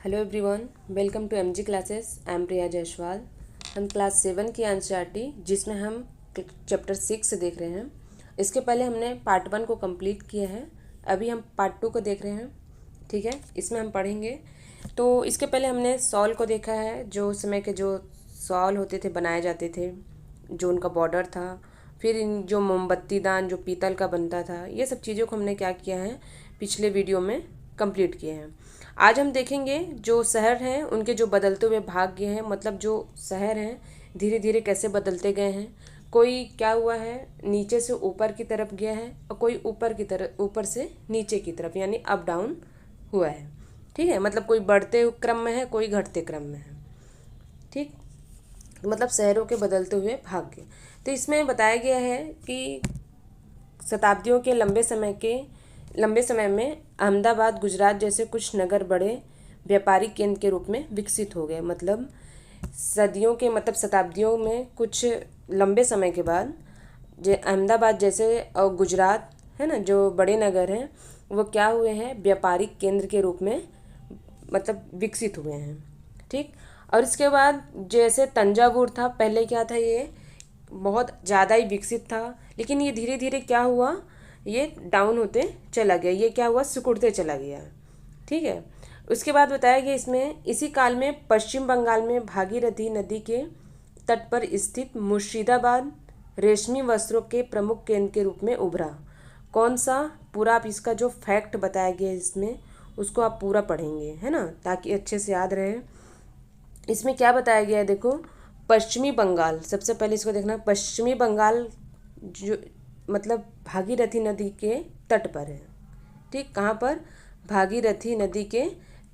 Hello everyone, welcome to MG classes. I am Priya Jaiswal. हम class 7 की NCERT जिसमें हम चैप्टर 6 देख रहे हैं। इसके पहले हमने पार्ट 1 को कंप्लीट किया है, अभी हम पार्ट 2 को देख रहे हैं। ठीक है, इसमें हम पढ़ेंगे। तो इसके पहले हमने सॉल को देखा है, जो उस समय के जो सॉल होते थे बनाए जाते थे, जो उनका बॉर्डर था। फिर इन जो मोमबत्ती दान जो पीतल का बनता था, ये सब चीज़ों को हमने क्या किया है, पिछले वीडियो में कंप्लीट किए हैं। आज हम देखेंगे जो शहर हैं उनके जो बदलते हुए भाग्य हैं, मतलब जो शहर हैं धीरे धीरे कैसे बदलते गए हैं। कोई क्या हुआ है, नीचे से ऊपर की तरफ गया है और कोई ऊपर से नीचे की तरफ, यानी अप डाउन हुआ है। ठीक है, मतलब कोई बढ़ते क्रम में है, कोई घटते क्रम में है। ठीक, मतलब शहरों के बदलते हुए भाग्य। तो इसमें बताया गया है कि शताब्दियों के लंबे समय में अहमदाबाद गुजरात जैसे कुछ नगर बड़े व्यापारिक केंद्र के रूप में विकसित हो गए। मतलब शताब्दियों में कुछ लंबे समय के बाद जो अहमदाबाद जैसे और गुजरात है ना, जो बड़े नगर हैं वो क्या हुए हैं, व्यापारिक केंद्र के रूप में मतलब विकसित हुए हैं। ठीक, और इसके बाद जैसे तंजावुर था, पहले क्या था, ये बहुत ज़्यादा ही विकसित था, लेकिन ये धीरे धीरे क्या हुआ, ये डाउन होते चला गया, ये क्या हुआ, सिकुड़ते चला गया। ठीक है, उसके बाद बताया गया इसमें इसी काल में पश्चिम बंगाल में भागीरथी नदी के तट पर स्थित मुर्शिदाबाद रेशमी वस्त्रों के प्रमुख केंद्र के रूप में उभरा। कौन सा, पूरा आप इसका जो फैक्ट बताया गया इसमें उसको आप पूरा पढ़ेंगे, है ना, ताकि अच्छे से याद रहे। इसमें क्या बताया गया है, देखो, पश्चिमी बंगाल, सबसे पहले इसको देखना। पश्चिमी बंगाल जो मतलब भागीरथी नदी के तट पर है। ठीक, कहाँ पर, भागीरथी नदी के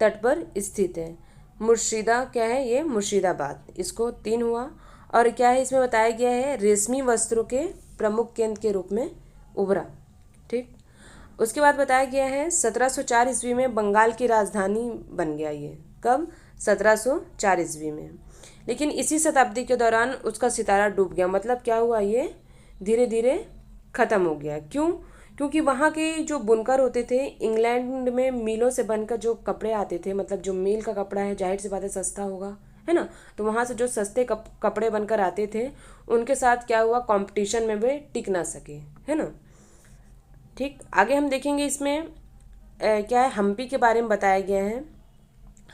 तट पर स्थित है। मुर्शिदा क्या है, ये मुर्शिदाबाद, इसको 3 हुआ। और क्या है इसमें बताया गया है, रेशमी वस्त्रों के प्रमुख केंद्र के रूप में उभरा। ठीक, उसके बाद बताया गया है 1704 ईस्वी में बंगाल की राजधानी बन गया। ये कब, 1704 ईस्वी में। लेकिन इसी शताब्दी के दौरान उसका सितारा डूब गया। मतलब क्या हुआ, ये धीरे धीरे ख़त्म हो गया। क्यों? क्योंकि वहाँ के जो बुनकर होते थे, इंग्लैंड में मिलों से बनकर जो कपड़े आते थे, मतलब जो मिल का कपड़ा है, जाहिर सी बात है सस्ता होगा, है ना, तो वहाँ से जो सस्ते कपड़े बनकर आते थे, उनके साथ क्या हुआ, कंपटीशन में वे टिक ना सके, है ना। ठीक, आगे हम देखेंगे इसमें क्या है, हम्पी के बारे में बताया गया है।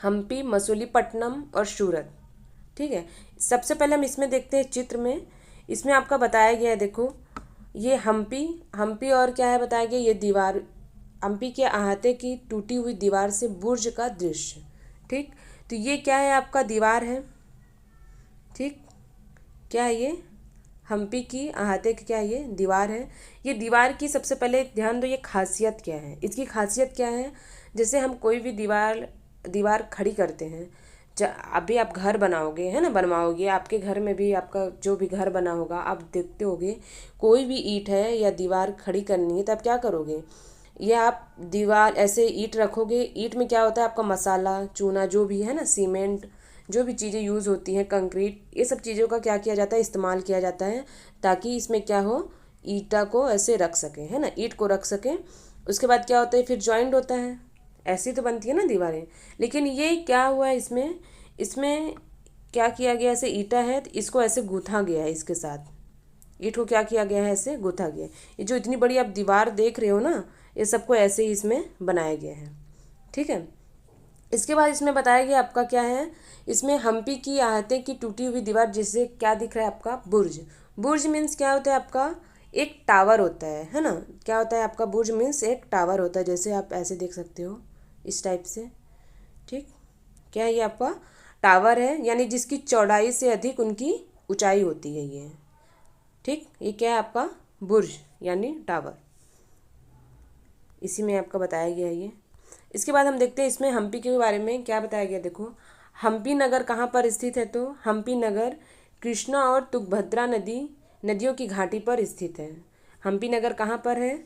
हम्पी, मसूलीपट्टनम और सूरत। ठीक है, सबसे पहले हम इसमें देखते हैं चित्र में। इसमें आपका बताया गया है, देखो, ये हम्पी और क्या है बताया गया, ये दीवार, हम्पी के अहाते की टूटी हुई दीवार से बुर्ज का दृश्य। ठीक, तो ये क्या है, आपका दीवार है। ठीक, क्या है ये, हम्पी की अहाते की क्या है, ये दीवार है। ये दीवार की सबसे पहले ध्यान दो, ये खासियत क्या है, इसकी खासियत क्या है। जैसे हम कोई भी दीवार खड़ी करते हैं, अभी आप घर बनाओगे, है ना, बनवाओगे, आपके घर में भी आपका जो भी घर बना होगा, आप देखते होगे कोई भी ईंट है या दीवार खड़ी करनी है तो आप क्या करोगे, ये आप दीवार ऐसे ईंट रखोगे। ईंट में क्या होता है, आपका मसाला, चूना, जो भी है ना, सीमेंट, जो भी चीज़ें यूज़ होती हैं, कंक्रीट, ये सब चीज़ों का क्या किया जाता है, इस्तेमाल किया जाता है, ताकि इसमें क्या हो, ईंटा को ऐसे रख सकें, है ना, ईंट को रख सकें। उसके बाद क्या होता है, फिर जॉइंट होता है, ऐसी तो बनती है ना दीवारें। लेकिन ये क्या हुआ है, इसमें इसमें क्या किया गया, ऐसे ईंटा है तो इसको ऐसे गूँथा गया है, इसके साथ ईंट को क्या किया गया है, ऐसे गूँथा गया है। ये जो इतनी बड़ी आप दीवार देख रहे हो ना, ये सबको ऐसे ही इसमें बनाया गया है। ठीक है, इसके बाद इसमें बताया गया आपका क्या है, इसमें हम्पी की आहते की टूटी हुई दीवार, जिससे क्या दिख रहा है आपका, बुर्ज। बुर्ज मीन्स क्या होता है आपका, एक टावर होता है ना, क्या होता है आपका, बुर्ज मीन्स एक टावर होता है, जैसे आप ऐसे देख सकते हो इस टाइप से। ठीक, क्या है ये आपका टावर है, यानी जिसकी चौड़ाई से अधिक उनकी ऊंचाई होती है ये। ठीक, ये क्या है आपका, बुर्ज यानी टावर, इसी में आपका बताया गया है ये। इसके बाद हम देखते हैं इसमें हम्पी के बारे में क्या बताया गया। देखो, हम्पी नगर कहाँ पर स्थित है, तो हम्पी नगर कृष्णा और तुंगभद्रा नदियों की घाटी पर स्थित है। हम्पी नगर कहाँ पर है,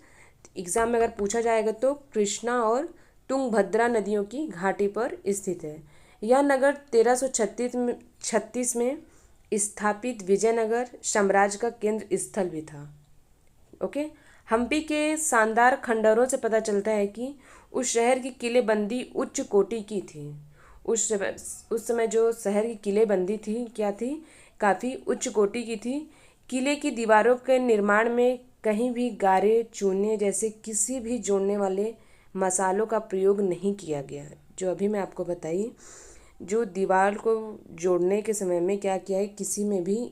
एग्जाम में अगर पूछा जाएगा तो कृष्णा और तुंगभद्रा नदियों की घाटी पर स्थित है। यह नगर 1336 में स्थापित विजयनगर साम्राज्य का केंद्र स्थल भी था। ओके, हम्पी के शानदार खंडहरों से पता चलता है कि उस शहर की किलेबंदी उच्च कोटि की थी। उस समय जो शहर की किलेबंदी थी क्या थी, काफ़ी उच्च कोटि की थी। किले की दीवारों के निर्माण में कहीं भी गारे चूने जैसे किसी भी जोड़ने वाले मसालों का प्रयोग नहीं किया गया। जो अभी मैं आपको बताई, जो दीवार को जोड़ने के समय में क्या किया है, किसी में भी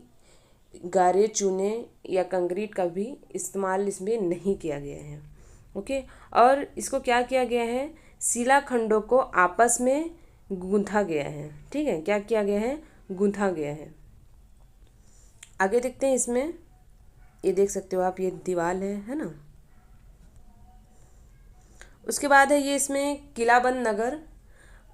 गारे चूने या कंक्रीट का भी इस्तेमाल इसमें नहीं किया गया है। ओके, और इसको क्या किया गया है, शिलाखंडों को आपस में गूंथा गया है। ठीक है, क्या किया गया है, गूंथा गया है। आगे देखते हैं इसमें, ये देख सकते हो आप, ये दीवार है ना। उसके बाद है ये इसमें किलाबंद नगर।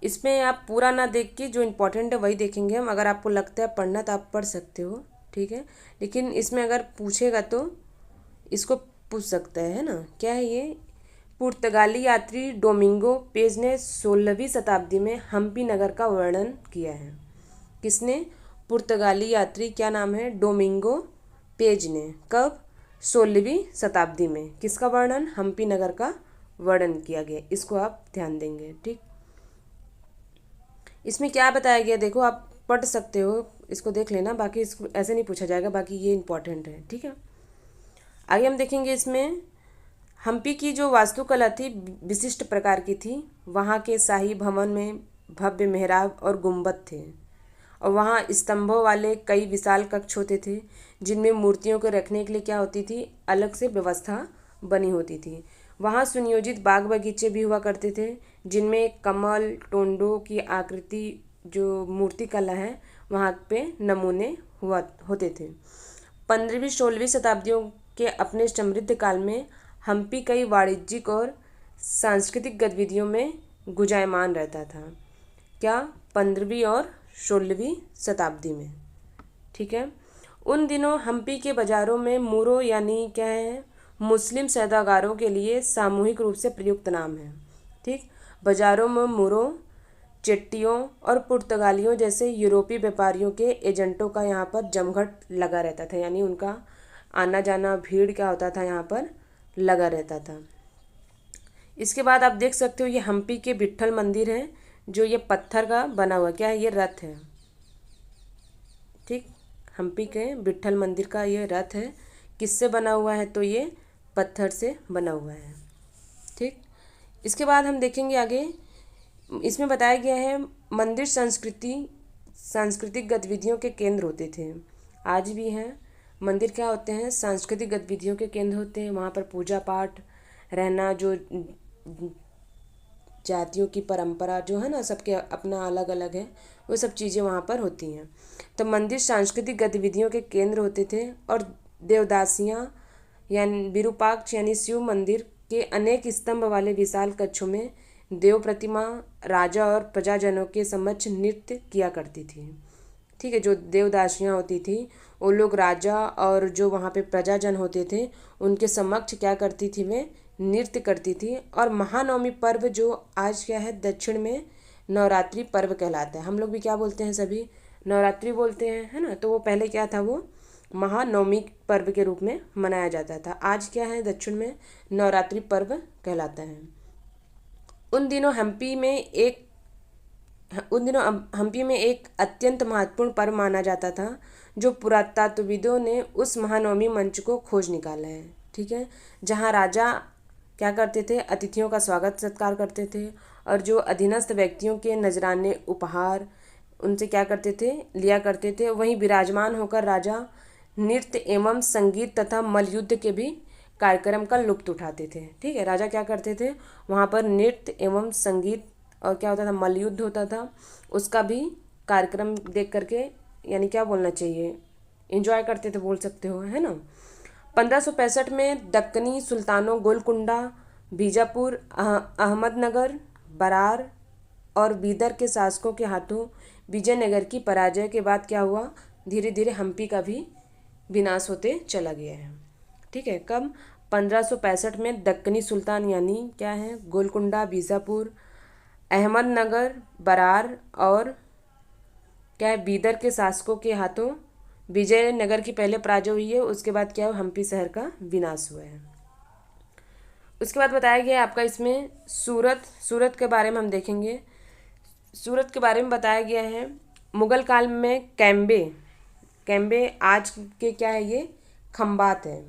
इसमें आप पूरा ना देख के जो इम्पोर्टेंट है वही देखेंगे हम। अगर आपको लगता है पढ़ना तो आप पढ़ सकते हो, ठीक है, लेकिन इसमें अगर पूछेगा तो इसको पूछ सकता है ना। क्या है ये, पुर्तगाली यात्री डोमिंगो पेज ने 16वीं शताब्दी में हम्पी नगर का वर्णन किया है। किसने, पुर्तगाली यात्री, क्या नाम है, डोमिंगो पेज ने। कब, 16वीं शताब्दी में किसका वर्णन, हम्पी नगर का वर्णन किया गया। इसको आप ध्यान देंगे। ठीक, इसमें क्या बताया गया देखो, आप पढ़ सकते हो, इसको देख लेना, बाकी इसको ऐसे नहीं पूछा जाएगा, बाकी ये इंपॉर्टेंट है। ठीक है, आगे हम देखेंगे इसमें हम्पी की जो वास्तुकला थी विशिष्ट प्रकार की थी। वहाँ के शाही भवन में भव्य मेहराब और गुंबद थे, और वहाँ स्तंभों वाले कई विशाल कक्ष होते थे, जिनमें मूर्तियों को रखने के लिए क्या होती थी, अलग से व्यवस्था बनी होती थी। वहाँ सुनियोजित बाग बगीचे भी हुआ करते थे, जिनमें कमल टोंडों की आकृति जो मूर्ति कला है वहाँ पे नमूने होते थे। 15वीं 16वीं शताब्दियों के अपने समृद्ध काल में हम्पी कई वाणिज्यिक और सांस्कृतिक गतिविधियों में गुंजायमान रहता था। क्या, 15वीं और 16वीं शताब्दी में। ठीक है, उन दिनों हम्पी के बाज़ारों में मूरो यानी क्या है, मुस्लिम सौदागरों के लिए सामूहिक रूप से प्रयुक्त नाम है। ठीक, बाज़ारों में मूरो, चेट्टियों और पुर्तगालियों जैसे यूरोपीय व्यापारियों के एजेंटों का यहाँ पर जमघट लगा रहता था, यानी उनका आना जाना, भीड़ क्या होता था यहाँ पर लगा रहता था। इसके बाद आप देख सकते हो ये हम्पी के विट्ठल मंदिर है, जो ये पत्थर का बना हुआ, क्या है, ये रथ है। ठीक, हम्पी के विट्ठल मंदिर का ये रथ है, किससे बना हुआ है, तो ये पत्थर से बना हुआ है। ठीक, इसके बाद हम देखेंगे आगे, इसमें बताया गया है मंदिर सांस्कृतिक गतिविधियों के केंद्र होते थे, आज भी हैं। मंदिर क्या होते हैं, सांस्कृतिक गतिविधियों के केंद्र होते हैं। वहाँ पर पूजा पाठ, रहना, जो जातियों की परंपरा जो है ना, सबके अपना अलग अलग है, वो सब चीज़ें वहाँ पर होती हैं। तो मंदिर सांस्कृतिक गतिविधियों के केंद्र होते थे, और देवदासियाँ यानी विरूपाक्ष यानी शिव मंदिर के अनेक स्तंभ वाले विशाल कक्षों में देव प्रतिमा राजा और प्रजाजनों के समक्ष नृत्य किया करती थी। ठीक है, जो देवदासियाँ होती थी वो लोग राजा और जो वहाँ पे प्रजाजन होते थे उनके समक्ष क्या करती थी, वे नृत्य करती थी। और महानवमी पर्व जो आज क्या है, दक्षिण में नवरात्रि पर्व कहलाता है। हम लोग भी क्या बोलते हैं, सभी नवरात्रि बोलते हैं, है ना। तो वो पहले क्या था, वो महानवमी पर्व के रूप में मनाया जाता था। आज क्या है, दक्षिण में नवरात्रि पर्व कहलाता है। उन दिनों हम्पी में एक अत्यंत महत्वपूर्ण पर्व माना जाता था, जो पुरातत्वविदों ने उस महानवमी मंच को खोज निकाला है। ठीक है, जहाँ राजा क्या करते थे, अतिथियों का स्वागत सत्कार करते थे, और जो अधीनस्थ व्यक्तियों के नजराने उपहार उनसे क्या करते थे, लिया करते थे। वहीं विराजमान होकर राजा नृत्य एवं संगीत तथा मल्लयुद्ध के भी कार्यक्रम का लुत्फ उठाते थे। ठीक है, राजा क्या करते थे, वहाँ पर नृत्य एवं संगीत और क्या होता था, मल्लयुद्ध होता था, उसका भी कार्यक्रम देख करके, यानी क्या बोलना चाहिए, एंजॉय करते थे बोल सकते हो, है ना। 1565 में दक्कनी सुल्तानों गोलकुंडा, बीजापुर, अहमदनगर, बरार और बीदर के शासकों के हाथों विजयनगर की पराजय के बाद क्या हुआ, धीरे धीरे हम्पी का भी विनाश होते चला गया है। ठीक है, कब, 1565 में दक्कनी सुल्तान यानी क्या है, गोलकुंडा, बीजापुर, अहमदनगर, बरार और क्या है, बीदर के शासकों के हाथों विजयनगर की पहले पराजय हुई है। उसके बाद क्या है, हम्पी शहर का विनाश हुआ है। उसके बाद बताया गया है आपका इसमें सूरत के बारे में हम देखेंगे। सूरत के बारे में बताया गया है। मुगल काल में कैम्बे कैम्बे आज के क्या है, ये खंबात है।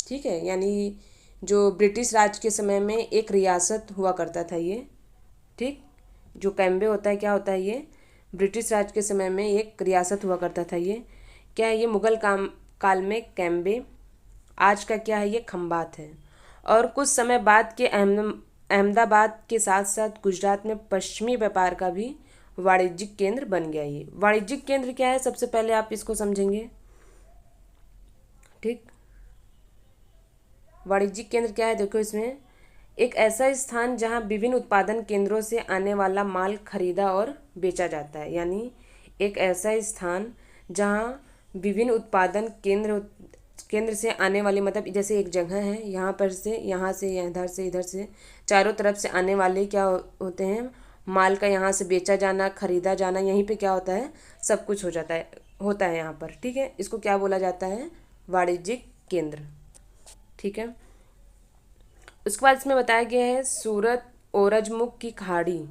ठीक है, यानी जो ब्रिटिश राज के समय में एक रियासत हुआ करता था ये। ठीक, जो कैम्बे होता है क्या होता है, ये ब्रिटिश राज के समय में एक रियासत हुआ करता था ये। क्या है, ये मुगल काल में कैम्बे, आज का क्या है, ये खंबात है। और कुछ समय बाद के अहमदाबाद के साथ साथ गुजरात में पश्चिमी व्यापार का भी वाणिज्यिक केंद्र बन गया। ये वाणिज्यिक केंद्र क्या है, सबसे पहले आप इसको समझेंगे। ठीक, वाणिज्यिक केंद्र क्या है, देखो इसमें एक ऐसा स्थान जहां विभिन्न उत्पादन केंद्रों से आने वाला माल खरीदा और बेचा जाता है। यानी एक ऐसा स्थान जहां विभिन्न उत्पादन केंद्र से आने वाले, मतलब जैसे एक जगह है, यहाँ पर से, यहाँ से, इधर से चारों तरफ से आने वाले क्या होते हैं, माल का यहाँ से बेचा जाना, खरीदा जाना, यहीं पे क्या होता है, सब कुछ होता है यहाँ पर। ठीक है, इसको क्या बोला जाता है, वाणिज्यिक केंद्र। ठीक है, उसके बाद इसमें बताया गया है सूरत ओरजमुख की खाड़ी।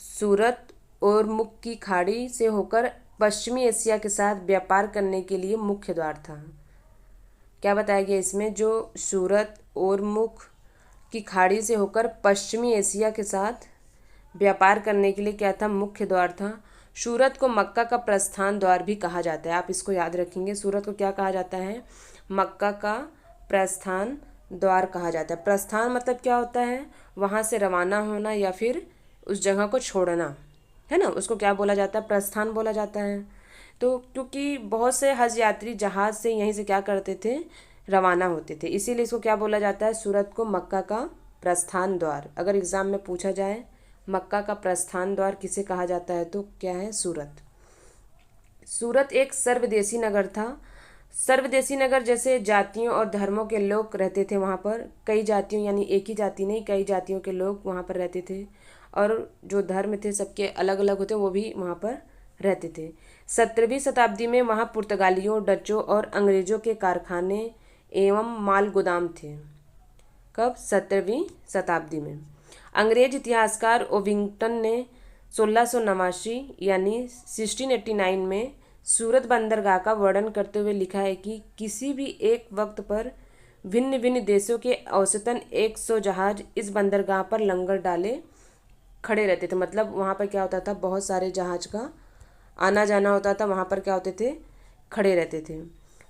सूरत ओरमुख की खाड़ी से होकर पश्चिमी एशिया के साथ व्यापार करने के लिए मुख्य द्वार था। क्या बताया गया इसमें, जो सूरत ओरमुख की खाड़ी से होकर पश्चिमी एशिया के साथ व्यापार करने के लिए क्या था, मुख्य द्वार था। सूरत को मक्का का प्रस्थान द्वार भी कहा जाता है। आप इसको याद रखेंगे, सूरत को क्या कहा जाता है, मक्का का प्रस्थान द्वार कहा जाता है। प्रस्थान मतलब क्या होता है, वहाँ से रवाना होना या फिर उस जगह को छोड़ना, है ना, उसको क्या बोला जाता है, प्रस्थान बोला जाता है। तो क्योंकि बहुत से हज यात्री जहाज़ से यहीं से क्या करते थे, रवाना होते थे, इसीलिए इसको क्या बोला जाता है, सूरत को मक्का का प्रस्थान द्वार। अगर एग्ज़ाम में पूछा जाए मक्का का प्रस्थान द्वार किसे कहा जाता है, तो क्या है, सूरत। सूरत एक सर्वदेशी नगर था। सर्वदेशी नगर जैसे जातियों और धर्मों के लोग रहते थे वहाँ पर। कई जातियों, यानी एक ही जाति नहीं, कई जातियों के लोग वहाँ पर रहते थे, और जो धर्म थे सबके अलग अलग होते, वो भी वहाँ पर रहते थे। 17वीं शताब्दी में वहाँ पुर्तगालियों, डचों और अंग्रेज़ों के कारखाने एवं माल गोदाम थे। कब, 17वीं शताब्दी में। अंग्रेज इतिहासकार ओविंगटन ने 1689 यानी 1689 में सूरत बंदरगाह का वर्णन करते हुए लिखा है कि किसी भी एक वक्त पर भिन्न भिन्न देशों के औसतन 100 जहाज इस बंदरगाह पर लंगर डाले खड़े रहते थे। मतलब वहाँ पर क्या होता था, बहुत सारे जहाज का आना जाना होता था, वहाँ पर क्या होते थे, खड़े रहते थे।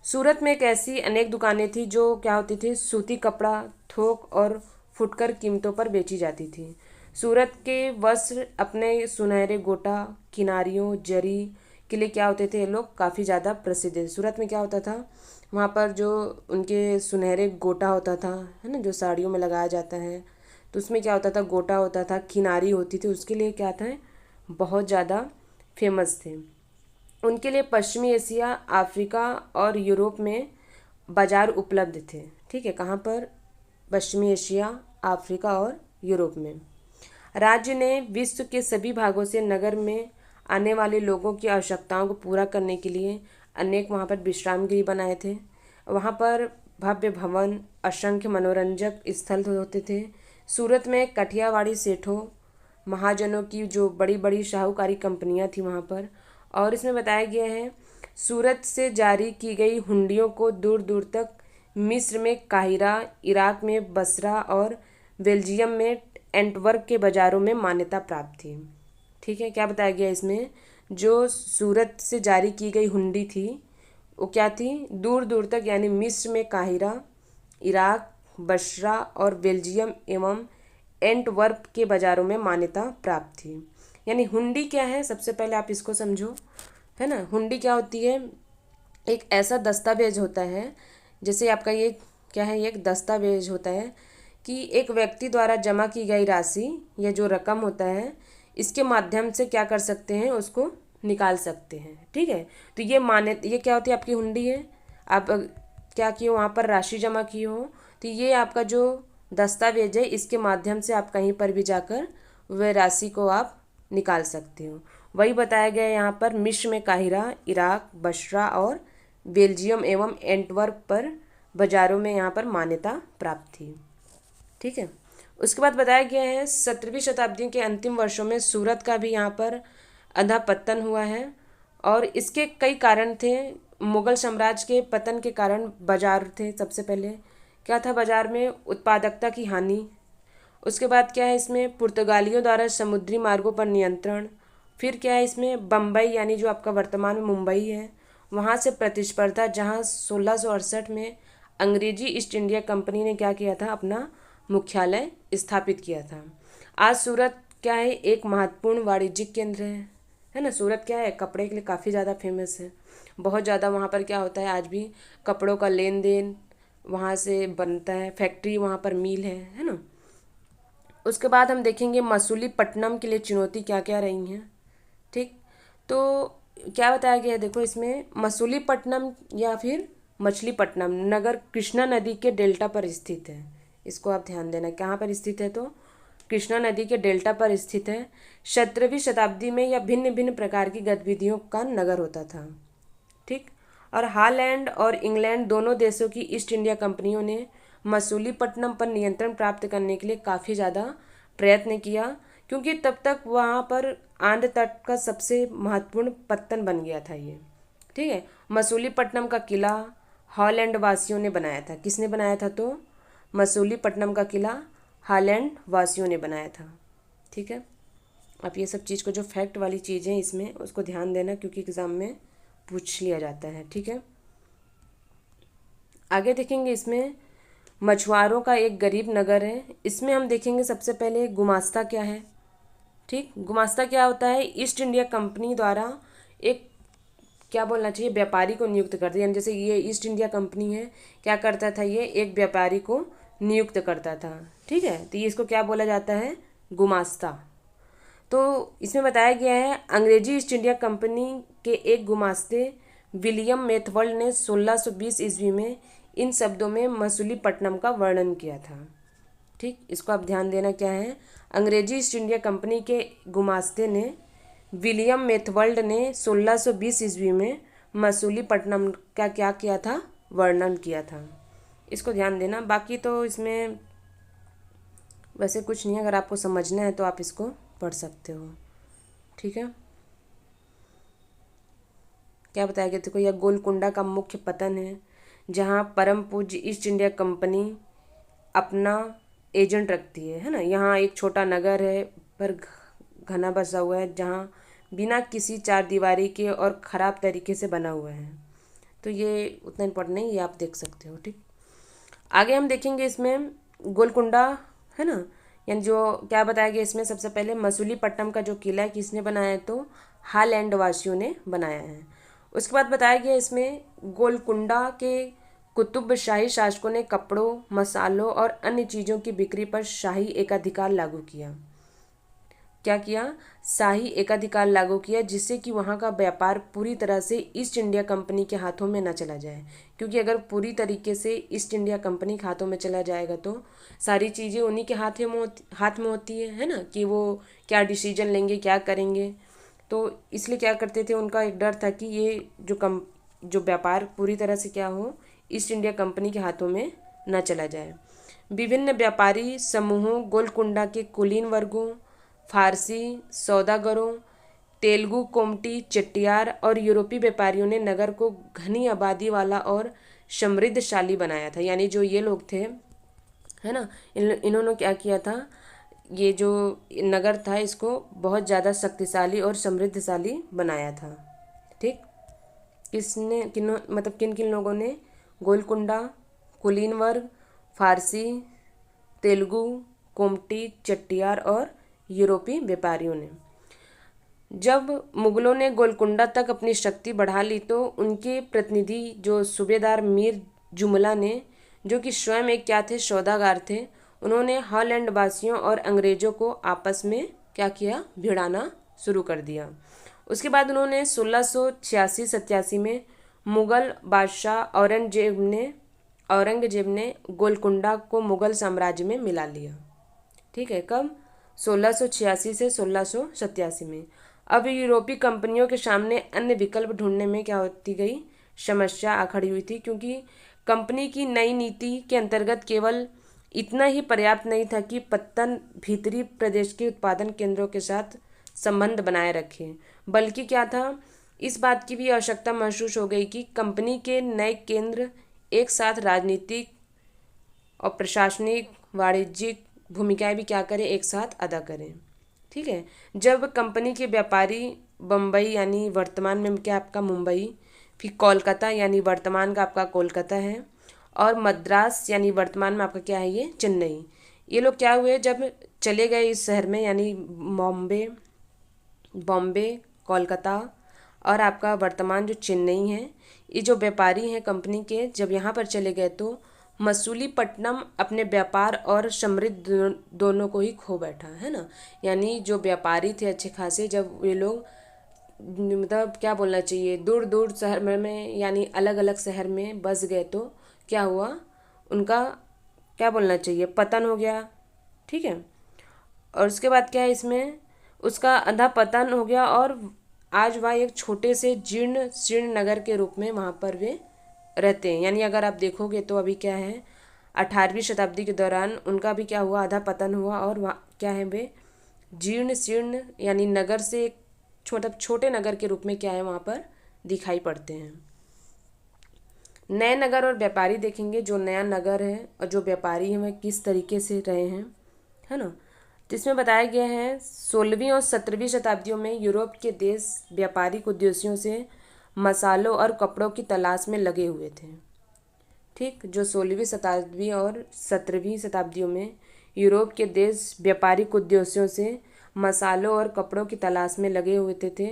सूरत में एक ऐसी अनेक दुकानें थी जो क्या होती थी, सूती कपड़ा थोक और फुटकर कीमतों पर बेची जाती थी। सूरत के वस्त्र अपने सुनहरे गोटा, किनारियों, जरी के लिए क्या होते थे, ये लोग काफ़ी ज़्यादा प्रसिद्ध थे। सूरत में क्या होता था, वहाँ पर जो उनके सुनहरे गोटा होता था, है ना, जो साड़ियों में लगाया जाता है, तो उसमें क्या होता था, गोटा होता था, किनारी होती थी, उसके लिए क्या था, बहुत ज़्यादा फेमस थे। उनके लिए पश्चिमी एशिया, अफ्रीका और यूरोप में बाज़ार उपलब्ध थे। ठीक है, कहाँ पर, पश्चिमी एशिया, अफ्रीका और यूरोप में। राज्य ने विश्व के सभी भागों से नगर में आने वाले लोगों की आवश्यकताओं को पूरा करने के लिए अनेक वहाँ पर विश्राम गृह बनाए थे। वहाँ पर भव्य भवन, असंख्य मनोरंजक स्थल होते थे। सूरत में कठियावाड़ी सेठों, महाजनों की जो बड़ी बड़ी शाहूकारी कंपनियां थी वहाँ पर। और इसमें बताया गया है सूरत से जारी की गई हुंडियों को दूर दूर तक मिस्र में काहिरा, इराक में बसरा और बेल्जियम में एंटवर्प के बाज़ारों में मान्यता प्राप्त थी। ठीक है, क्या बताया गया इसमें, जो सूरत से जारी की गई हुंडी थी वो क्या थी, दूर दूर तक, यानी मिस्र में काहिरा, इराक, बसरा और बेल्जियम एवं एंटवर्प के बाज़ारों में मान्यता प्राप्त थी। यानी हुंडी क्या है, सबसे पहले आप इसको समझो, है ना। हुंडी क्या होती है, एक ऐसा दस्तावेज होता है, जैसे आपका ये क्या है, एक दस्तावेज होता है कि एक व्यक्ति द्वारा जमा की गई राशि या जो रकम होता है, इसके माध्यम से क्या कर सकते हैं, उसको निकाल सकते हैं। ठीक है, तो ये क्या होती है, आपकी हुंडी है। आप क्या किए, वहाँ पर राशि जमा की हो, तो ये आपका जो दस्तावेज है, इसके माध्यम से आप कहीं पर भी जाकर वह राशि को आप निकाल सकते हो। वही बताया गया यहाँ पर, मिस्र में काहिरा, इराक, बसरा और बेल्जियम एवं एंटवर्प पर बाज़ारों में यहाँ पर मान्यता प्राप्त थी। ठीक है, उसके बाद बताया गया है 17वीं शताब्दी के अंतिम वर्षों में सूरत का भी यहाँ पर अधःपतन हुआ है और इसके कई कारण थे। मुगल साम्राज्य के पतन के कारण बाजार थे। सबसे पहले क्या था, बाजार में उत्पादकता की हानि। उसके बाद क्या है, इसमें पुर्तगालियों द्वारा समुद्री मार्गों पर नियंत्रण। फिर क्या है, इसमें बम्बई यानी जो आपका वर्तमान में मुंबई है, वहाँ से प्रतिस्पर्धा, जहाँ 1668 में अंग्रेजी ईस्ट इंडिया कंपनी ने क्या किया था, अपना मुख्यालय स्थापित किया था। आज सूरत क्या है, एक महत्वपूर्ण वाणिज्यिक केंद्र है ना। सूरत क्या है, कपड़े के लिए काफ़ी ज़्यादा फेमस है। बहुत ज़्यादा वहाँ पर क्या होता है, आज भी कपड़ों का लेन देन वहाँ से बनता है, फैक्ट्री वहाँ पर मिल है ना। उसके बाद हम देखेंगे मसूलीपट्टनम के लिए चुनौती क्या क्या रही हैं। ठीक, तो क्या बताया गया है, देखो इसमें मसूलीपट्टनम या फिर मछलीपट्टनम नगर कृष्णा नदी के डेल्टा पर स्थित है। इसको आप ध्यान देना, कहाँ पर स्थित है, तो कृष्णा नदी के डेल्टा पर स्थित है। 17वीं शताब्दी में यह भिन्न भिन्न प्रकार की गतिविधियों का नगर होता था। ठीक, और हॉलैंड और इंग्लैंड दोनों देशों की ईस्ट इंडिया कंपनियों ने मसूलीपट्टनम पर नियंत्रण प्राप्त करने के लिए काफ़ी ज़्यादा प्रयत्न किया, क्योंकि तब तक वहाँ पर आंध्र तट का सबसे महत्वपूर्ण पत्तन बन गया था ये। ठीक है, मसूलीपट्टनम का किला हॉलैंड वासियों ने बनाया था। किसने बनाया था, तो मसूलीपट्टनम का किला हॉलैंड वासियों ने बनाया था। ठीक है, आप ये सब चीज़ को जो फैक्ट वाली चीज़ें इसमें उसको ध्यान देना, क्योंकि एग्ज़ाम में पूछ लिया जाता है। ठीक है, आगे देखेंगे इसमें मछुआरों का एक गरीब नगर है। इसमें हम देखेंगे सबसे पहले गुमास्ता क्या है। ठीक, गुमास्ता क्या होता है, ईस्ट इंडिया कंपनी द्वारा एक क्या बोलना चाहिए, व्यापारी को नियुक्त कर दिया। जैसे ये ईस्ट इंडिया कंपनी है, क्या करता था, ये एक व्यापारी को नियुक्त करता था। ठीक है, तो ये इसको क्या बोला जाता है, गुमास्ता। तो इसमें बताया गया है अंग्रेजी ईस्ट इंडिया कंपनी के एक गुमास्ते विलियम मेथवर्ल्ड ने 1620 ईस्वी में इन शब्दों में मसूलीपट्टनम का वर्णन किया था। ठीक, इसको आप ध्यान देना, क्या है, अंग्रेजी ईस्ट इंडिया कंपनी के गुमास्ते ने विलियम मेथवर्ल्ड ने 1620 ईस्वी में मसूलीपट्टनम का क्या किया था, वर्णन किया था। इसको ध्यान देना। बाकी तो इसमें वैसे कुछ नहीं है, अगर आपको समझना है तो आप इसको पढ़ सकते हो। ठीक है, क्या बताया गया, देखो यह गोलकुंडा का मुख्य पतन है, जहाँ परम पूज्य ईस्ट इंडिया कंपनी अपना एजेंट रखती है ना। यहाँ एक छोटा नगर है पर घना बसा हुआ है, जहाँ बिना किसी चार दीवारी के और ख़राब तरीके से बना हुआ है। तो ये उतना इम्पोर्टेंट नहीं, ये आप देख सकते हो। ठीक, आगे हम देखेंगे इसमें गोलकुंडा है ना, यानी जो क्या बताया गया इसमें, सबसे पहले मसूलीपट्टनम का जो किला है किसने बनाया है, तो हॉलैंड वासियों ने बनाया है। उसके बाद बताया गया इसमें गोलकुंडा के कुतुब शाही शासकों ने कपड़ों, मसालों और अन्य चीज़ों की बिक्री पर शाही एकाधिकार लागू किया। क्या किया, शाही एकाधिकार लागू किया, जिससे कि वहाँ का व्यापार पूरी तरह से ईस्ट इंडिया कंपनी के हाथों में न चला जाए। क्योंकि अगर पूरी तरीके से ईस्ट इंडिया कंपनी के हाथों में चला जाएगा तो सारी चीज़ें उन्हीं के हाथ में होती है ना, कि वो क्या डिसीजन लेंगे, क्या करेंगे। तो इसलिए क्या करते थे, उनका एक डर था कि ये जो व्यापार पूरी तरह से क्या हो, ईस्ट इंडिया कंपनी के हाथों में न चला जाए। विभिन्न व्यापारी समूहों, गोलकुंडा के कुलीन वर्गों, फारसी सौदागरों, तेलुगु, कोमटी, चेट्टियार और यूरोपीय व्यापारियों ने नगर को घनी आबादी वाला और समृद्धशाली बनाया था। यानी जो ये लोग थे है ना, इन्होंने क्या किया था, ये जो नगर था इसको बहुत ज़्यादा शक्तिशाली और समृद्धशाली बनाया था। ठीक, किसने मतलब किन किन लोगों ने, गोलकुंडा, कुलीन वर्ग, फारसी, तेलुगु, कोमटी, चेट्टियार और यूरोपीय व्यापारियों ने। जब मुगलों ने गोलकुंडा तक अपनी शक्ति बढ़ा ली तो उनके प्रतिनिधि जो सूबेदार मीर जुमला ने, जो कि स्वयं एक क्या थे, सौदागर थे, उन्होंने हॉलैंड वासियों और अंग्रेजों को आपस में क्या किया, भिड़ाना शुरू कर दिया। उसके बाद उन्होंने 1686-87 में मुगल बादशाह औरंगजेब ने गोलकुंडा को मुगल साम्राज्य में मिला लिया। ठीक है, कब, 1686 से 1687 में। अब यूरोपीय कंपनियों के सामने अन्य विकल्प ढूंढने में क्या होती गई, समस्या आ खड़ी हुई थी, क्योंकि कंपनी की नई नीति के अंतर्गत केवल इतना ही पर्याप्त नहीं था कि पत्तन भीतरी प्रदेश के उत्पादन केंद्रों के साथ संबंध बनाए रखे, बल्कि क्या था, इस बात की भी आवश्यकता महसूस हो गई कि कंपनी के नए केंद्र एक साथ राजनीतिक और प्रशासनिक वाणिज्यिक भूमिकाएं भी क्या करें, एक साथ अदा करें। ठीक है। जब कंपनी के व्यापारी बम्बई यानी वर्तमान में क्या आपका मुंबई, फिर कोलकाता यानी वर्तमान का आपका कोलकाता है, और मद्रास यानी वर्तमान में आपका क्या है, ये चेन्नई, ये लोग क्या हुए जब चले गए इस शहर में, यानी बॉम्बे बॉम्बे कोलकाता और आपका वर्तमान जो चेन्नई है, ये जो व्यापारी हैं कंपनी के जब यहाँ पर चले गए तो मसूलीपट्टनम अपने व्यापार और समृद्ध दोनों को ही खो बैठा, है ना। यानी जो व्यापारी थे अच्छे खासे, जब ये लोग मतलब क्या बोलना चाहिए, दूर दूर शहर में यानी अलग अलग शहर में बस गए तो क्या हुआ, उनका क्या बोलना चाहिए, पतन हो गया। ठीक है। और उसके बाद क्या है, इसमें उसका अधा पतन हो गया और आज वह एक छोटे से जीर्ण शीर्ण नगर के रूप में वहाँ पर वे रहते हैं। यानी अगर आप देखोगे तो अभी क्या है, 18वीं शताब्दी के दौरान उनका भी क्या हुआ, आधा पतन हुआ और वहाँ क्या है, वे जीर्ण शीर्ण यानी नगर से एक छोटे नगर के रूप में क्या है वहाँ पर दिखाई पड़ते हैं। नए नगर और व्यापारी देखेंगे, जो नया नगर है और जो व्यापारी हैं वह किस तरीके से रहे हैं, है ना। जिसमें बताया गया है 16वीं और 17वीं शताब्दियों में यूरोप के देश व्यापारिक उद्देश्यों से मसालों और कपड़ों की तलाश में लगे हुए थे। ठीक, जो 16वीं शताब्दी और 17वीं शताब्दियों में यूरोप के देश व्यापारिक उद्देश्यों से मसालों और कपड़ों की तलाश में लगे हुए थे,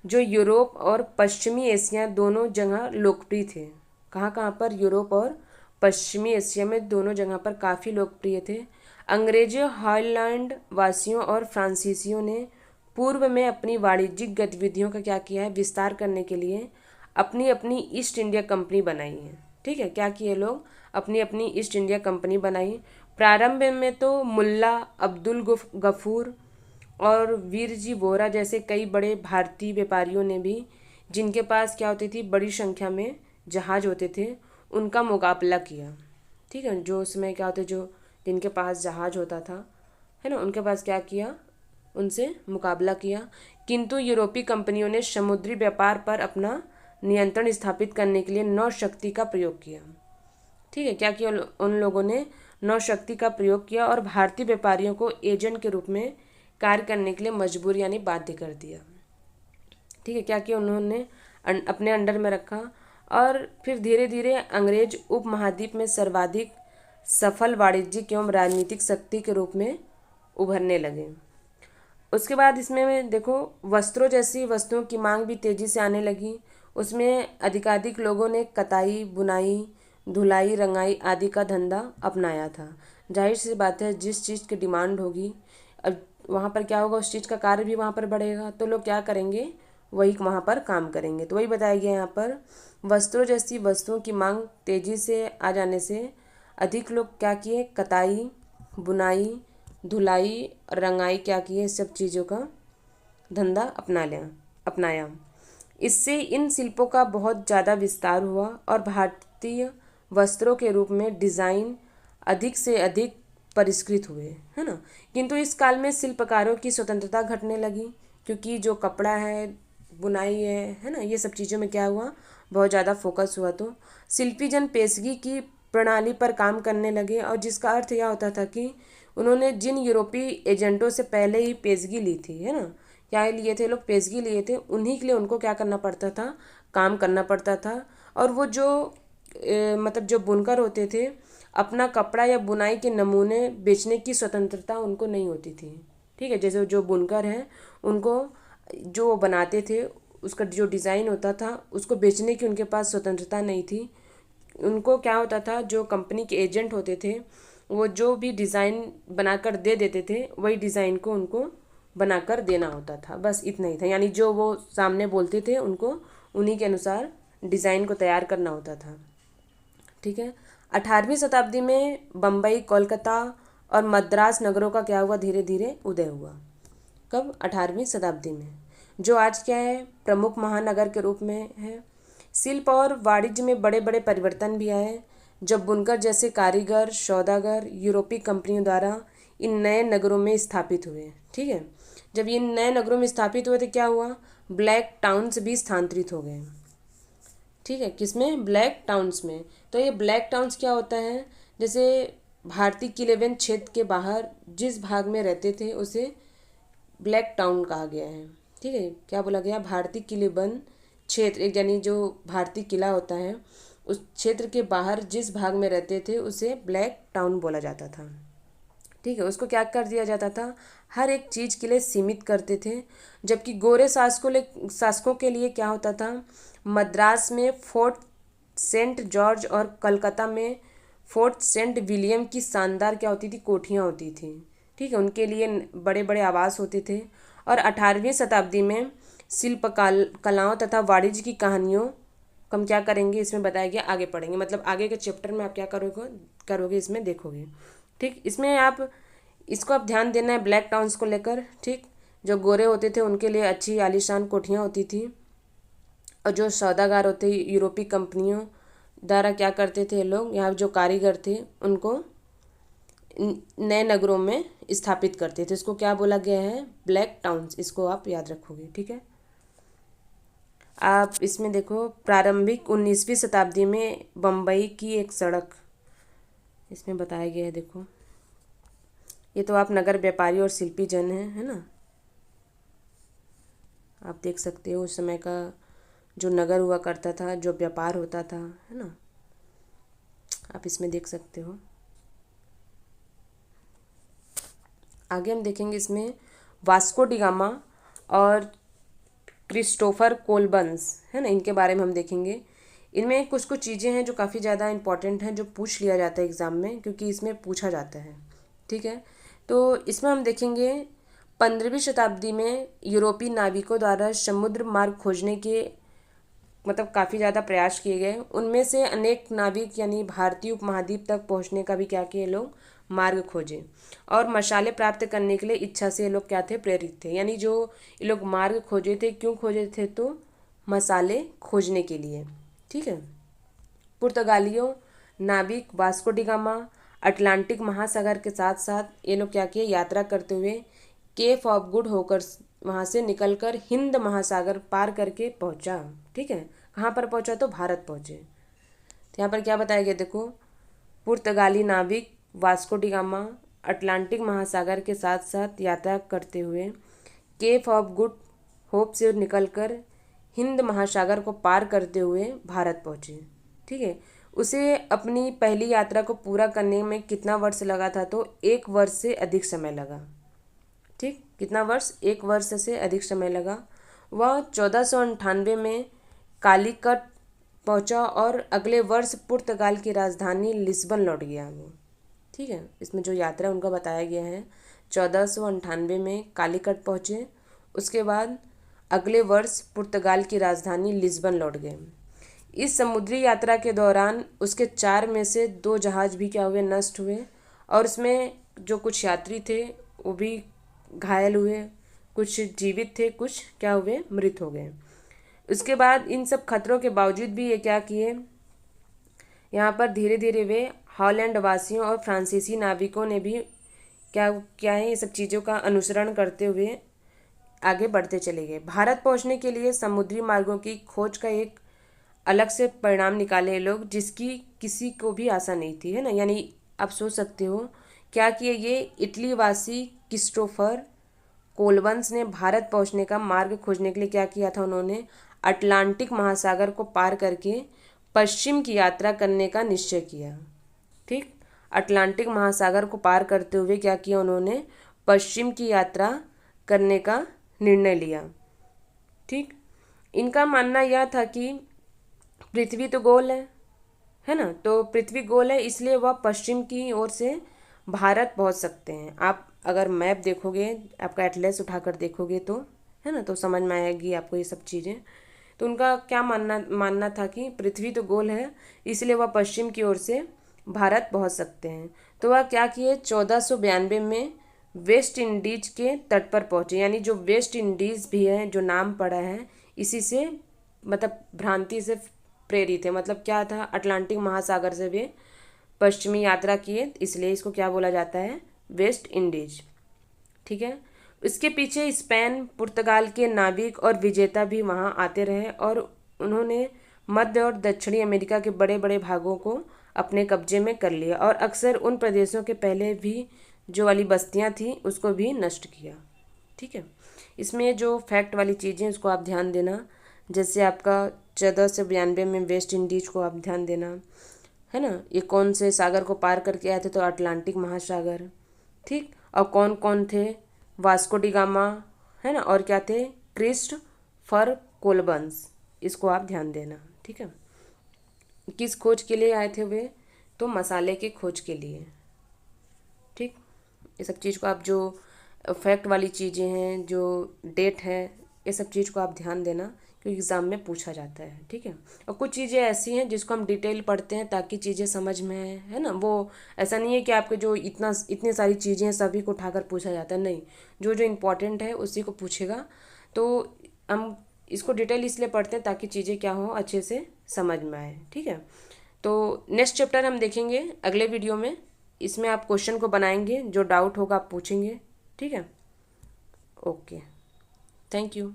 जो यूरोप और पश्चिमी एशिया दोनों जगह लोकप्रिय थे। कहाँ कहाँ पर, यूरोप और पश्चिमी एशिया में दोनों जगह पर काफ़ी लोकप्रिय थे। अंग्रेजों, हॉलैंड वासियों और फ्रांसीसियों ने पूर्व में अपनी वाणिज्यिक गतिविधियों का क्या किया है, विस्तार करने के लिए अपनी अपनी ईस्ट इंडिया कंपनी बनाई है। ठीक है, क्या किए लोग, अपनी अपनी ईस्ट इंडिया कंपनी बनाई। प्रारंभ में तो मुल्ला अब्दुल गफूर और वीरजी वोहरा जैसे कई बड़े भारतीय व्यापारियों ने भी, जिनके पास क्या होती थी, बड़ी संख्या में जहाज होते थे, उनका मुकाबला किया। ठीक है, जो उसमें क्या होते, जो जिनके पास जहाज होता था, है ना, उनके पास क्या किया, उनसे मुकाबला किया। किंतु यूरोपीय कंपनियों ने समुद्री व्यापार पर अपना नियंत्रण स्थापित करने के लिए नौशक्ति का प्रयोग किया। ठीक है, क्या किया उन लोगों ने, नौशक्ति का प्रयोग किया और भारतीय व्यापारियों को एजेंट के रूप में कार्य करने के लिए मजबूर यानी बाध्य कर दिया। ठीक है, क्या किया उन्होंने, अपने अंडर में रखा और फिर धीरे धीरे अंग्रेज उपमहाद्वीप में सर्वाधिक सफल वाणिज्यिक एवं राजनीतिक शक्ति के रूप में उभरने लगे। उसके बाद इसमें देखो, वस्त्रों जैसी वस्तुओं की मांग भी तेज़ी से आने लगी। उसमें अधिकाधिक लोगों ने कताई, बुनाई, धुलाई, रंगाई आदि का धंधा अपनाया था। जाहिर सी बात है, जिस चीज़ की डिमांड होगी, अब वहाँ पर क्या होगा, उस चीज़ का कार्य भी वहाँ पर बढ़ेगा, तो लोग क्या करेंगे, वही वहाँ पर काम करेंगे। तो वही बताया गया यहाँ पर, वस्त्रों जैसी वस्तुओं की मांग तेज़ी से आ जाने से अधिक लोग क्या किए, कताई, बुनाई, धुलाई, रंगाई क्या किए, इस सब चीज़ों का धंधा अपनाया। इससे इन शिल्पों का बहुत ज़्यादा विस्तार हुआ और भारतीय वस्त्रों के रूप में डिज़ाइन अधिक से अधिक परिष्कृत हुए, है ना। किंतु इस काल में शिल्पकारों की स्वतंत्रता घटने लगी, क्योंकि जो कपड़ा है, बुनाई है ना, ये सब चीज़ों में क्या हुआ, बहुत ज़्यादा फोकस हुआ। तो शिल्पी जन पेशगी की प्रणाली पर काम करने लगे, और जिसका अर्थ यह होता था कि उन्होंने जिन यूरोपीय एजेंटों से पहले ही पेशगी ली थी, है ना, क्या लिए थे लोग, पेशगी लिए थे, उन्हीं के लिए उनको क्या करना पड़ता था, काम करना पड़ता था। और वो जो मतलब जो बुनकर होते थे, अपना कपड़ा या बुनाई के नमूने बेचने की स्वतंत्रता उनको नहीं होती थी। ठीक है, जैसे जो बुनकर हैं, उनको जो वो बनाते थे, उसका जो डिज़ाइन होता था, उसको बेचने की उनके पास स्वतंत्रता नहीं थी। उनको क्या होता था, जो कंपनी के एजेंट होते थे, वो जो भी डिज़ाइन बनाकर दे देते थे, वही डिज़ाइन को उनको बनाकर देना होता था, बस इतना ही था। यानी जो वो सामने बोलते थे, उनको उन्हीं के अनुसार डिज़ाइन को तैयार करना होता था। ठीक है, 18वीं शताब्दी में बम्बई, कोलकाता और मद्रास नगरों का क्या हुआ, धीरे धीरे उदय हुआ। कब, 18वीं शताब्दी में, जो आज क्या है, प्रमुख महानगर के रूप में है। शिल्प और वाणिज्य में बड़े बड़े परिवर्तन भी आए, जब बुनकर जैसे कारीगर सौदागर यूरोपीय कंपनियों द्वारा इन नए नगरों में स्थापित हुए। ठीक है, जब ये नए नगरों में स्थापित हुए तो क्या हुआ, ब्लैक टाउन्स भी स्थानांतरित हो गए। ठीक है, किसमें, ब्लैक टाउन्स में। तो ये ब्लैक टाउन्स क्या होता है, जैसे भारतीय किलेवन क्षेत्र के बाहर जिस भाग में रहते थे उसे ब्लैक टाउन कहा गया है। ठीक है, क्या बोला गया, भारतीय किलेवन क्षेत्र, एक यानी जो भारतीय किला होता है उस क्षेत्र के बाहर जिस भाग में रहते थे उसे ब्लैक टाउन बोला जाता था। ठीक है, उसको क्या कर दिया जाता था, हर एक चीज़ के लिए सीमित करते थे। जबकि गोरे शासकों के लिए क्या होता था, मद्रास में फोर्ट सेंट जॉर्ज और कलकत्ता में फोर्ट सेंट विलियम की शानदार क्या होती थी, कोठियाँ होती थी। ठीक है, उनके लिए बड़े बड़े आवास होते थे। और 18वीं शताब्दी में शिल्प कलाओं तथा वाणिज्य की कहानियों को हम क्या करेंगे, इसमें बताया गया, आगे पढ़ेंगे। मतलब आगे के चैप्टर में आप क्या करोगे इसमें देखोगे। ठीक, इसमें आप इसको आप ध्यान देना है ब्लैक टाउन्स को लेकर। ठीक, जो गोरे होते थे उनके लिए अच्छी आलीशान कोठियाँ होती थी, और जो सौदागर होते यूरोपीय कंपनियों द्वारा क्या करते थे लोग, यहाँ जो कारीगर थे उनको नए नगरों में स्थापित करते थे। इसको क्या बोला गया है, ब्लैक टाउन्स। इसको आप याद रखोगे। ठीक है, आप इसमें देखो, प्रारंभिक 19वीं शताब्दी में बम्बई की एक सड़क इसमें बताया गया है। देखो, ये तो आप नगर व्यापारी और शिल्पी जन हैं, है ना, आप देख सकते हो उस समय का जो नगर हुआ करता था, जो व्यापार होता था, है ना, आप इसमें देख सकते हो। आगे हम देखेंगे इसमें वास्को डी गामा और क्रिस्टोफर कोलंबस, है ना, इनके बारे में हम देखेंगे। इनमें कुछ कुछ चीज़ें हैं जो काफ़ी ज़्यादा इंपॉर्टेंट हैं, जो पूछ लिया जाता है एग्ज़ाम में, क्योंकि इसमें पूछा जाता है। ठीक है, तो इसमें हम देखेंगे 15वीं शताब्दी में यूरोपीय नाविकों द्वारा समुद्र मार्ग खोजने के मतलब काफ़ी ज़्यादा प्रयास किए गए। उनमें से अनेक नाविक यानी भारतीय उपमहाद्वीप तक पहुंचने का भी क्या किए लोग, मार्ग खोजे। और मसाले प्राप्त करने के लिए इच्छा से ये लोग क्या थे, प्रेरित थे। यानी जो ये लोग मार्ग खोजे थे, क्यों खोजे थे, तो मसाले खोजने के लिए। ठीक है, पुर्तगालियों नाविक वास्को डी गामा अटलांटिक महासागर के साथ साथ ये लोग क्या किए, यात्रा करते हुए केप ऑफ गुड होकर वहाँ से निकलकर हिंद महासागर पार करके पहुँचा। ठीक है, कहाँ पर पहुँचा, तो भारत पहुँचे। तो यहाँ पर क्या बताया गया, देखो, पुर्तगाली नाविक वास्को डी गामा अटलांटिक महासागर के साथ साथ यात्रा करते हुए केप ऑफ गुड होप से निकलकर हिंद महासागर को पार करते हुए भारत पहुँचे। ठीक है, उसे अपनी पहली यात्रा को पूरा करने में कितना वर्ष लगा था, तो 1 वर्ष से अधिक समय लगा। ठीक, कितना वर्ष, 1 वर्ष से अधिक समय लगा। वह 1498 में कालीकट पहुंचा और अगले वर्ष पुर्तगाल की राजधानी लिस्बन लौट गया वो। ठीक है, इसमें जो यात्रा उनका बताया गया है, 1498 में कालीकट पहुँचे, उसके बाद अगले वर्ष पुर्तगाल की राजधानी लिस्बन लौट गए। इस समुद्री यात्रा के दौरान उसके 4 में से 2 जहाज़ भी क्या हुए, नष्ट हुए, और उसमें जो कुछ यात्री थे वो भी घायल हुए, कुछ जीवित थे, कुछ क्या हुए, मृत हो गए। उसके बाद इन सब खतरों के बावजूद भी ये क्या किए, यहाँ पर धीरे धीरे वे हॉलैंड वासियों और फ्रांसीसी नाविकों ने भी क्या है, ये सब चीज़ों का अनुसरण करते हुए आगे बढ़ते चले गए। भारत पहुँचने के लिए समुद्री मार्गों की खोज का एक अलग से परिणाम निकाले लोग, जिसकी किसी को भी आशा नहीं थी, है ना। यानी आप सोच सकते हो क्या किए, ये इटली वासी क्रिस्टोफर कोलंबस ने भारत पहुंचने का मार्ग खोजने के लिए क्या किया था, उन्होंने अटलांटिक महासागर को पार करके पश्चिम की यात्रा करने का निश्चय किया। ठीक, अटलांटिक महासागर को पार करते हुए क्या किया, उन्होंने पश्चिम की यात्रा करने का निर्णय लिया। ठीक, इनका मानना यह था कि पृथ्वी तो गोल है ना, तो पृथ्वी गोल है, इसलिए वह पश्चिम की ओर से भारत पहुंच सकते हैं। आप अगर मैप देखोगे, आपका एटलस उठाकर देखोगे तो, है ना, तो समझ में आएगी आपको ये सब चीज़ें। तो उनका क्या मानना था कि पृथ्वी तो गोल है, इसलिए वह पश्चिम की ओर से भारत पहुंच सकते हैं। तो वह क्या किए, 1492 में वेस्ट इंडीज के तट पर पहुँचे। यानी जो वेस्ट इंडीज़ भी है, जो नाम पड़ा है, इसी से मतलब भ्रांति से प्रेरित है। मतलब क्या था, अटलांटिक महासागर से वे पश्चिमी यात्रा किए, इसलिए इसको क्या बोला जाता है, वेस्ट इंडीज। ठीक है। इसके पीछे स्पेन पुर्तगाल के नाविक और विजेता भी वहाँ आते रहे और उन्होंने मध्य और दक्षिणी अमेरिका के बड़े बड़े भागों को अपने कब्जे में कर लिया और अक्सर उन प्रदेशों के पहले भी जो वाली बस्तियाँ थी उसको भी नष्ट किया। ठीक है। इसमें जो फैक्ट वाली चीज़ें उसको आप ध्यान देना, जैसे आपका 1492 में वेस्ट इंडीज को आप ध्यान देना, है ना। ये कौन से सागर को पार करके आए थे, तो अटलांटिक महासागर। ठीक। और कौन कौन थे, वास्को डी गामा, है ना, और क्या थे, क्रिस्टोफर कोलंबस। इसको आप ध्यान देना। ठीक है। किस खोज के लिए आए थे वे, तो मसाले के खोज के लिए। ठीक। ये सब चीज़ को आप, जो फैक्ट वाली चीज़ें हैं, जो डेट है, ये सब चीज़ को आप ध्यान देना क्योंकि एग्ज़ाम में पूछा जाता है। ठीक है। और कुछ चीज़ें ऐसी हैं जिसको हम डिटेल पढ़ते हैं ताकि चीज़ें समझ में आए, है ना। वो ऐसा नहीं है कि आपके जो इतनी सारी चीज़ें हैं सभी को उठाकर पूछा जाता है, नहीं, जो जो इम्पोर्टेंट है उसी को पूछेगा। तो हम इसको डिटेल इसलिए पढ़ते हैं ताकि चीज़ें क्या हो, अच्छे से समझ में आए। ठीक है। तो नेक्स्ट चैप्टर हम देखेंगे अगले वीडियो में। इसमें आप क्वेश्चन को बनाएंगे, जो डाउट होगा आप पूछेंगे। ठीक है। Okay, thank you.